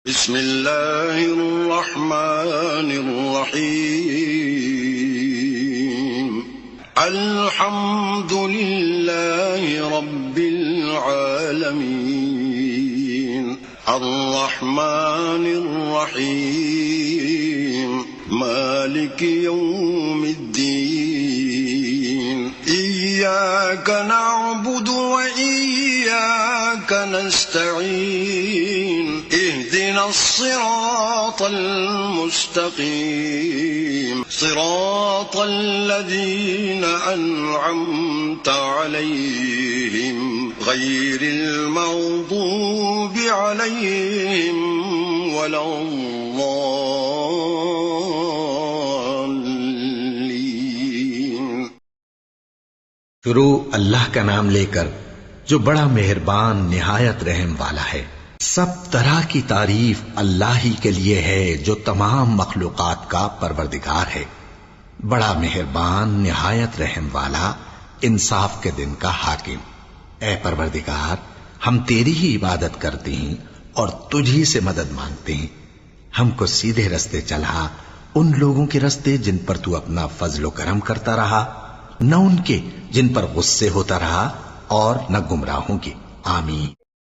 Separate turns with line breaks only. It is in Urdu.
بسم اللہ الرحمن الرحیم الحمد للہ رب العالمین الرحمن الرحیم مالک یوم الدین ایاک نعبد وإیاک نستعین اهدنا الصراط المستقیم صراط الذین انعمت علیہم غیر المغضوب علیہم ولا الضالین۔
شروع اللہ کا نام لے کر جو بڑا مہربان نہایت رحم والا ہے۔ سب طرح کی تعریف اللہ ہی کے لیے ہے جو تمام مخلوقات کا پروردگار ہے، بڑا مہربان نہایت رحم والا، انصاف کے دن کا حاکم۔ اے پروردگار، ہم تیری ہی عبادت کرتے ہیں اور تجھی سے مدد مانگتے ہیں۔ ہم کو سیدھے رستے چلا، ان لوگوں کے رستے جن پر تو اپنا فضل و کرم کرتا رہا، نہ ان کے جن پر غصے ہوتا رہا، اور نہ گمراہوں کے۔ آمین۔